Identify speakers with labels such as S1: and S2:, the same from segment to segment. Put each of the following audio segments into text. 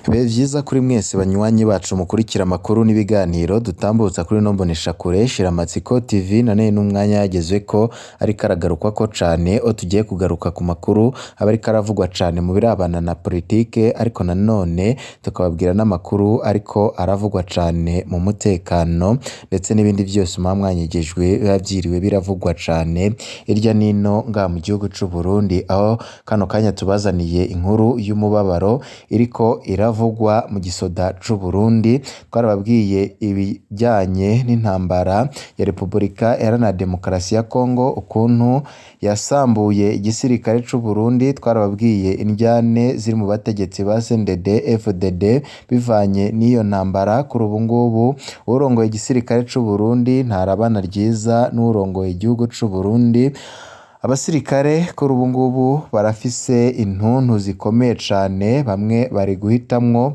S1: Bibe vyiza kuri mwese banywanyi bacu mukurikira amakuru n'ibiganiro dutambutsa kuri ino mboneshakure Shiramatsiko TV, none n'umwanya yagezweko ariko aragarukwako cane, aho tugiye kugaruka ku makuru aba ariko aravugwa cane mu birabana na politike, ariko nanone tukababwira n'amakuru ariko aravugwa cane mu mutekano ndetse n'ibindi vyose muba mwanyigijwe biba vyiriwe biravugwa cane hirya nino ngaha mu gihugu c'u Burundi, aho kano kanya tubazaniye inkuru y'umubabaro iriko iravugwa mu gisoda c'u Burundi. Twarababwiye ibijyanye n'intambara ya Repubulika Iharanira Demokarasi ya Kongo ukuntu yasambuye igisirikare c'u Burundi, twarababwiye indyane ziri mu bategetsi ba CNDD FDD bivanye n'iyo ntambara. Kuri ubu ngubu urongoye igisirikare c'u Burundi ntarabana ryiza n'urongoye igihugu c'u Burundi. Abasirikare kuri ubu ngubu barafise intuntu zikomeye cane, bamwe bari guhitamwo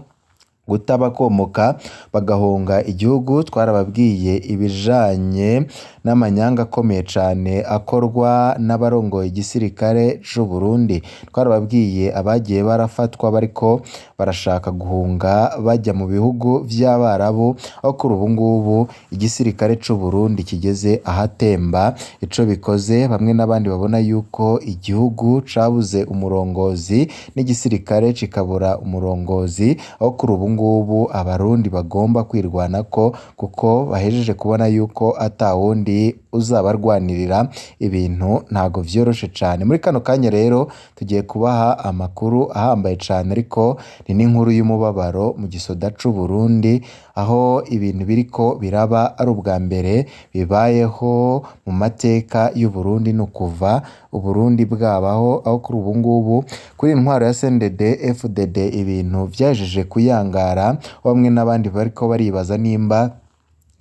S1: guta bakomoka bagahunga igihugu. Twarababwiye ibijanye n'amanyanga akomeye cane akorwa n'abarongoye igisirikare c'u Burundi, twarababwiye abagiye barafatwa bariko barashaka guhunga bajya mu bihugu vy'Abarabu, aho kuri ubu ngubu igisirikare c'u Burundi kigeze ahatemba. Ico bikoze bamwe n'abandi babona yuko igihugu cabuze umurongozi n'igisirikare kikabura umurongozi, aho kuri ubu ngubu abarundi bagomba kwirwanako kuko bahejeje kubona yuko ata wundi uzabarwanirira. Ibintu ntago vyoroshe cane muri kano kanya. Rero tugiye kubaha amakuru ahambaye cane, ariko ni n'inkuru y'umubabaro mu gisoda c'u Burundi, aho ibintu biriko biraba ari ubwa mbere bibayeho mu mateka y'u Burundi no kuva Uburundi bwabaho, aho kuri ubu ngubu kuri intwaro ya CNDD FDD ibintu vyajeje kuyangara. Bamwe n'abandi bariko baribaza nimba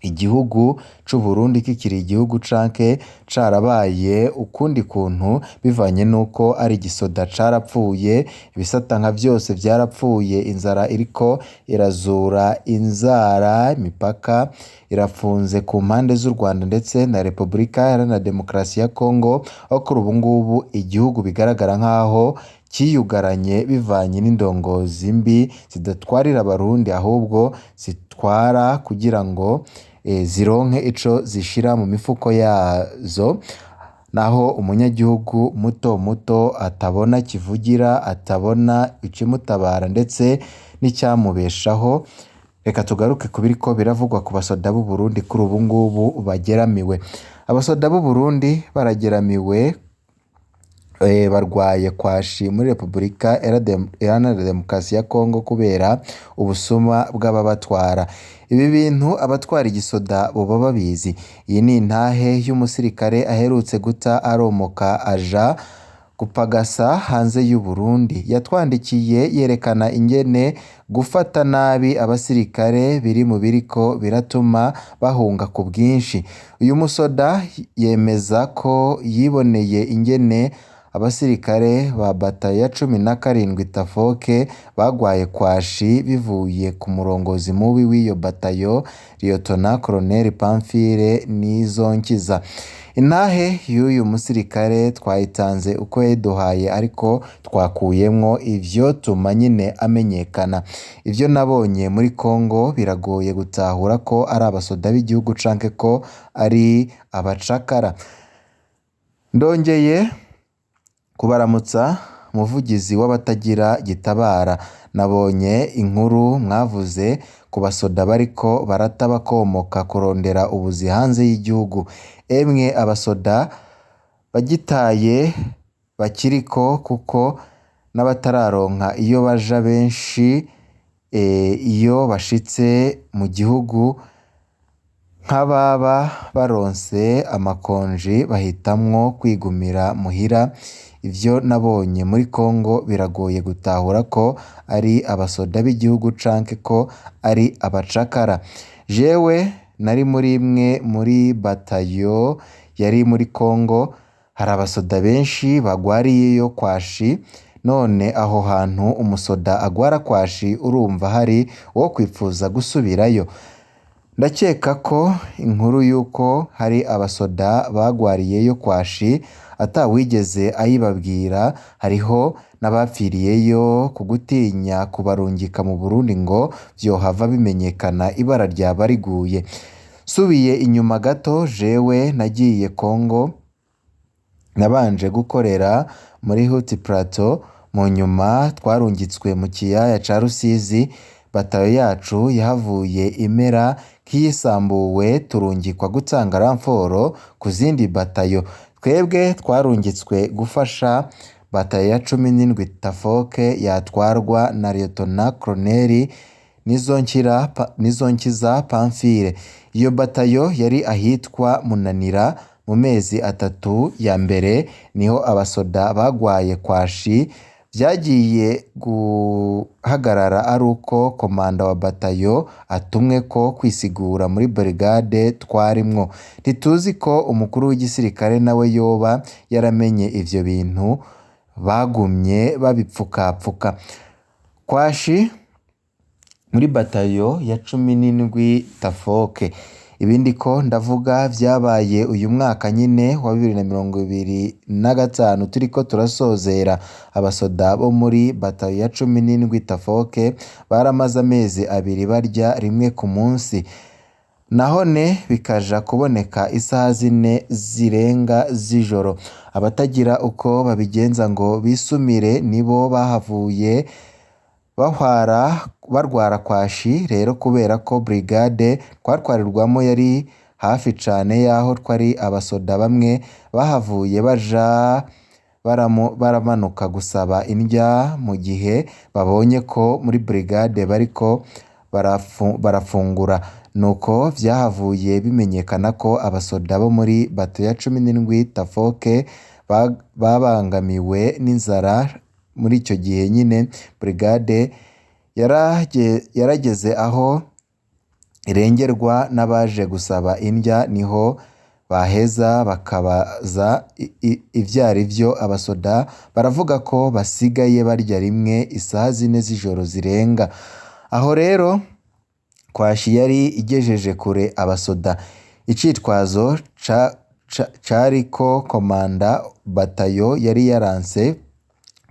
S1: igihugu c'u Burundi kikiri igihugu canke carabaye ukundi kuntu, bivanye nuko ari igisoda carapfuye, ibisata nka vyose vyarapfuye, inzara iriko irazura inzara, imipaka irafunze ku mpande z'u Rwanda ndetse na Repubulika Iharanira Demokarasi ya Kongo, aho kuri ubu ngubu igihugu bigaragara nk'aho ciyugaranye bivanye n'indongozi mbi zidatwarira abarundi, ahubwo zitwara kugira ngo zironke ico zishira mu mifuko yazo, naho umunyagihugu muto muto atabona kivugira, atabona ikimutabara ndetse n'icyamubeshaho. Reka tugaruke ku biriko biravugwa ku basoda b'u Burundi kuri ubu ngubu bageramiwe. Abasoda b'u Burundi barageramiwe, barwaye kwashi muri Repubulika Iharanira Demokarasi ya Kongo kubera ubusuma bw'ababatwara. Ibi bintu abatwara igisoda boba babizi. Iyi ni intahe y'umusirikare aherutse guta aromoka aja gupagasa hanze y'u Burundi. Yatwandikiye yerekana ingene gufata nabi abasirikare biri mu biriko biratuma bahunga ku bwinshi. Uyu musoda yemeza ko yiboneye ingene abasirikare ba batayo ya 17 Tafoke bagwaye kwashi bivuye ku murongozi mubi w'iyo batayo Lieutenant Colonel Pamphile Nizonkiza. Intahe y'uyu musirikare twayitanze uko yaduhaye, ariko twakuyemwo ivyo tuma nyine amenyekana. Ivyo nabonye muri Kongo biragoye gutahura ko ari abasoda b'igihugu canke ko ari abacakara. Ndongeye kubaramutsa umuvugizi w'abatagira gitabara. Nabonye inkuru mwavuze ku basoda bariko barata bakomoka kurondera ubuzi hanze y'igihugu. Emwe abasoda bagitaye bakiriko, kuko n'abatararonka iyo baja benshi iyo bashitse mu gihugu nk'ababa baronse amakonji bahitamwo kwigumira muhira. Ivyo nabonye muri Kongo biragoye gutahura ko ari abasoda b'igihugu canke ko ari abacakara. Jewe nari muri imwe muri batayo yari muri Kongo, hari abasoda benshi bagwariyeyo kwashi. None aho hantu umusoda agwara kwashi urumva hari wo kwipfuza gusubirayo. ndakeka ko inkuru y'uko hari abasoda bagwariyeyo kwashi atawigeze ayibabwira, hariho n'abapfiriyeyo ku gutinya kubarungika mu Burundi ngo vyohava bimenyekana ibara ryaba riguye. Subiye inyuma gato, jewe nagiye Kongo, nabanje gukorera muri Huti Plateau, mu nyuma twarungitswe mu kiyaya ca Rusizi. Batayo yacu yahavuye imera nk'iyisambuwe, turungikwa gutanga ramforo ku zindi batayo. Twebwe twarungitswe gufasha batayo ya 17 Tafoke yatwarwa na Lieutenant Colonel Nizonkiza Pamphile. Iyo batayo yari ahitwa Munanira. Mu mezi 3 ya mbere niho abasoda bagwaye kwashi. Vyagiye guhagarara ari uko komanda wa batayo atumwe ko kwisigura muri brigade twarimwo. Ntituzi ko umukuru w'igisirikare nawe yoba yaramenye ivyo bintu, bagumye babipfukapfuka. Kwashi muri batayo ya 17 Tafoke. Ibindi ko ndavuga vyabaye uyu mwaka nyine wa 2025 turiko turasozera. Abasoda bo muri batayo ya 17 Tafoke baramaze amezi 2 barya rimwe ku munsi, nahone bikaja kuboneka isaha 4 zirenga z'ijoro. Abatagira uko babigenza ngo bisumire nibo bahavuye barwara kwashi. Rero kubera ko brigade twatwarirwamo yari hafi cane yaho twari, abasoda bamwe bahavuye baja baramanuka gusaba indya mu gihe babonye ko muri brigade bariko barafungura. Nuko vyahavuye bimenyekana ko abasoda bo muri bato ya 17 Tafoke babangamiwe n'inzara. Muri icyo gihe nyine brigade yarageze aho irengerwa n'abaje gusaba indya, niho baheza bakabaza ivyari vyo. Abasoda baravuga ko basigaye barya rimwe isaha 4 z'ijoro zirenga. Aho rero kwashi yari igejeje kure abasoda. Icitwazo cari ko komanda batayo yari yaranse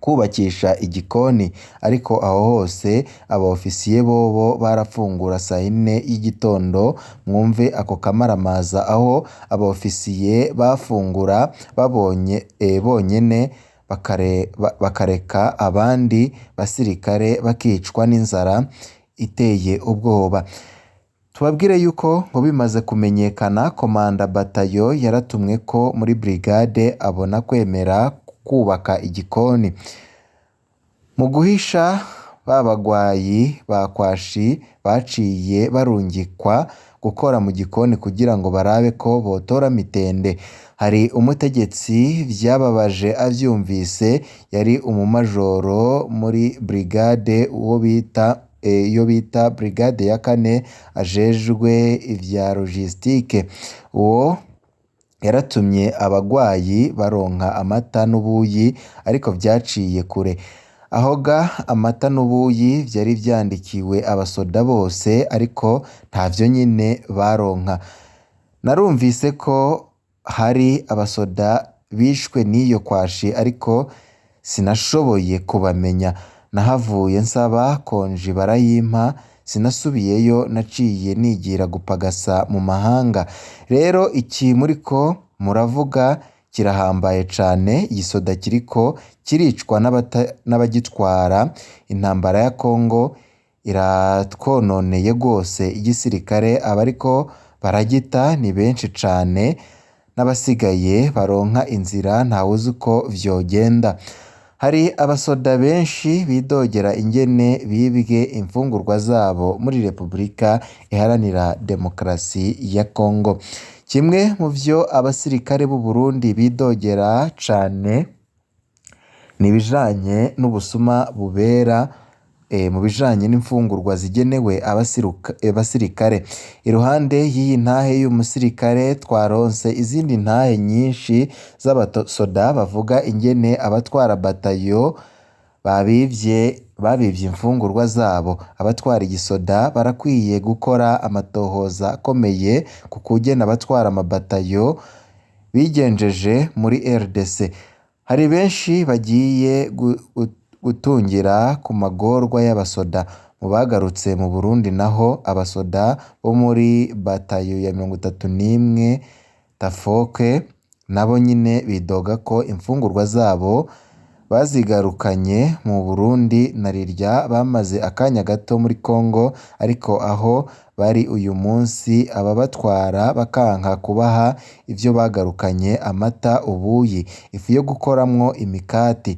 S1: kubakisha igikoni, ariko aho hose abaofisiye bobo barafungura saa 4 y'igitondo. Mwumve ako kamaramaza, aho abaofisiye bafungura babonye bonyene bakareka abandi basirikare bakicwa n'inzara iteye ubwoba. Tubabwire yuko ngo bimaze kumenyekana komanda batayo yaratumwe ko muri brigade abona kwemera kubaka igikoni. Mu guhisha babagwayi bakwashi baciye barungikwa gukora mu gikoni kugira ngo barabe ko botora mitende. Hari umutegetsi vyababaje avyumvise, yari umumajoro muri brigade uwo bita brigade ya 4 ajejwe ivya logistique. Uwo yaratumye abagwayi baronka amata n'ubuyi, ariko vyaciye kure. Ahoga amata n'ubuyi vyari vyandikiwe abasoda bose, ariko ntavyo nyine baronka. Narumvise ko hari abasoda bishwe n'iyo kwashi, ariko sinashoboye kubamenya. Nahavuye nsaba konji barayimpa, sinasubiyeyo, naciye nigira gupagasa mu mahanga. Rero iki muriko muravuga kirahambaye cane. Igisoda kiriko kiricwa n'abagitwara. Intambara ya Kongo iratwononeye gose. Igisirikare abariko baragita ni benshi cane, n'abasigaye baronka inzira ntawuzi uko vyogenda. Hari abasoda benshi bidogera ingene bibwe imfungurwa zabo muri Repubulika Iharanira Demokarasi ya Kongo. Kimwe mu vyo abasirikare b'u Burundi bidogera cane ni bijanye n'ubusuma bubera mu bijanye n'imfungurwa zigenewe abasirikare. Iruhande y'iyi ntahe y'umusirikare twaronse izindi ntahe nyinshi z'abasoda bavuga ingene abatwara batayo babivye imfungurwa zabo. Abatwara igisoda barakwiye gukora amatohoza akomeye ku kugena abatwara amabatayo bigenjeje muri RDC. Hari benshi bagiye gutungira ku magorwa y'abasoda. Mu bagarutse mu Burundi naho abasoda bo muri batayo ya 31 Tafoke nabo nyine bidoga ko imfungurwa zabo bazigarukanye mu Burundi na rirya bamaze akanya gato muri Kongo, ariko aho bari uyu munsi ababatwara bakanka kubaha ivyo bagarukanye: amata, ubuyi, ifu yo gukoramwo imikati.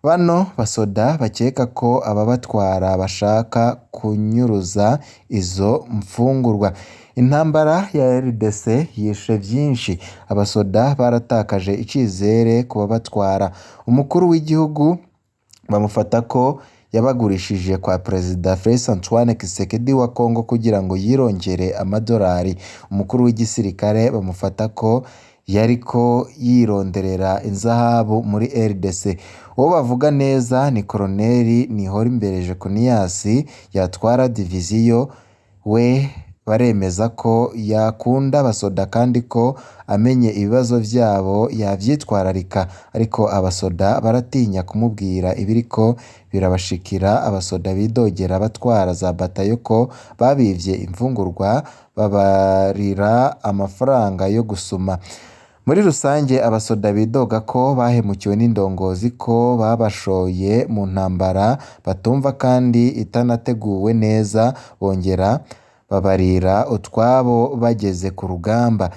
S1: Bano basoda bakeka ko ababatwara bashaka kunyuruza izo mfungurwa. Intambara ya RDC yishe vyinshi, abasoda baratakaje icizere ku babatwara. Umukuru w'igihugu bamufata ko yabagurishije kwa Perezida Felix Antoine Tshisekedi wa Kongo kugira ngo yirongere amadolari. Umukuru w'igisirikare bamufata ko yariko yironderera inzahabu muri RDC. Uwo bavuga neza ni Koloneli Nihorimbere Jeconias yatwara diviziyo. We baremeza ko yakunda abasoda kandi ko amenye ibibazo vyabo yavyitwararika, ariko abasoda baratinya kumubwira ibiriko birabashikira. Abasoda bidogera abatwara za batayo ko babivye imfungurwa, babarira amafaranga yo gusuma. Muri rusange abasoda bidoga ko bahemukiwe n'indongozi, ko babashoye mu ntambara batumva kandi itanateguwe neza, bongera babarira utwabo bageze ku rugamba.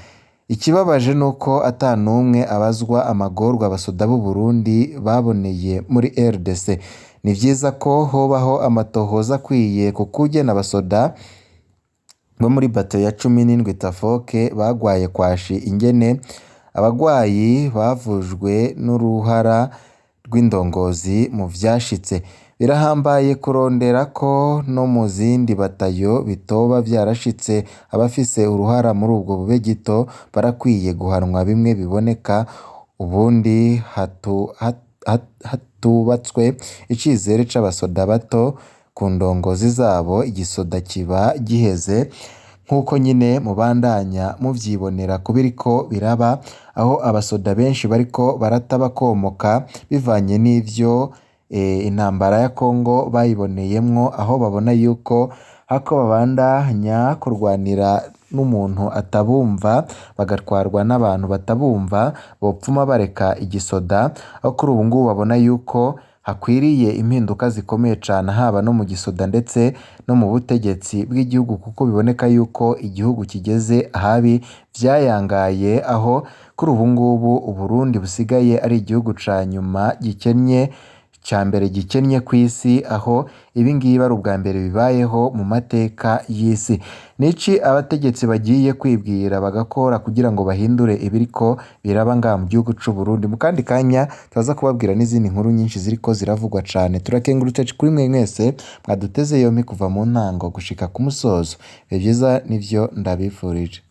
S1: Ikibabaje nuko ata numwe abazwa amagorwa abasoda b'u Burundi baboneye muri RDC. Ni vyiza ko hobaho amatohoza akwiye ku kugena abasoda bo muri bato ya 17 Tafoke bagwaye kwashi, ingene abagwayi bavujwe n'uruhara rw'indongozi mu vyashitse. Birahambaye kurondera ko no mu zindi batayo bitoba vyarashitse abafise uruhara muri ubwo bube gito barakwiye guhanwa bimwe biboneka, ubundi hatubatswe icizere c'abasoda bato ku ndongozi zabo, igisoda kiba giheze. Nk'uko nyine mubandanya muvyibonera kubiriko biraba, aho abasoda benshi bariko barataba komoka bivanye n'ivyo intambara ya Kongo bayiboneyemwo, aho babona yuko hako babandanya kurwanira n'umuntu atabumva, bagatwarwa n'abantu batabumva, bopfuma bareka igisoda. Aho kuri ubu ngubu babona yuko hakwiriye impinduka zikomeye cane, haba no mu gisoda ndetse no mu butegetsi bw'igihugu, kuko biboneka yuko igihugu kigeze ahabi vyayangaye, aho kuri ubu ngubu Uburundi busigaye ari igihugu ca nyuma gikennye, ca mbere gikennye kw'isi, aho ibi ngibi ari ubwa mbere bibayeho mu mateka y'isi. Niki abategetsi bagiye kwibwira bagakora kugira ngo bahindure ibiriko biraba ngaha mu gihugu c'u Burundi? Mu kandi kanya turaza kubabwira n'izindi nkuru nyinshi ziriko ziravugwa cane. Turakengurutse kuri mwe mwese mwaduteze yompi kuva mu ntango gushika ku musozo. Ivyo vyiza nivyo ndabifurije.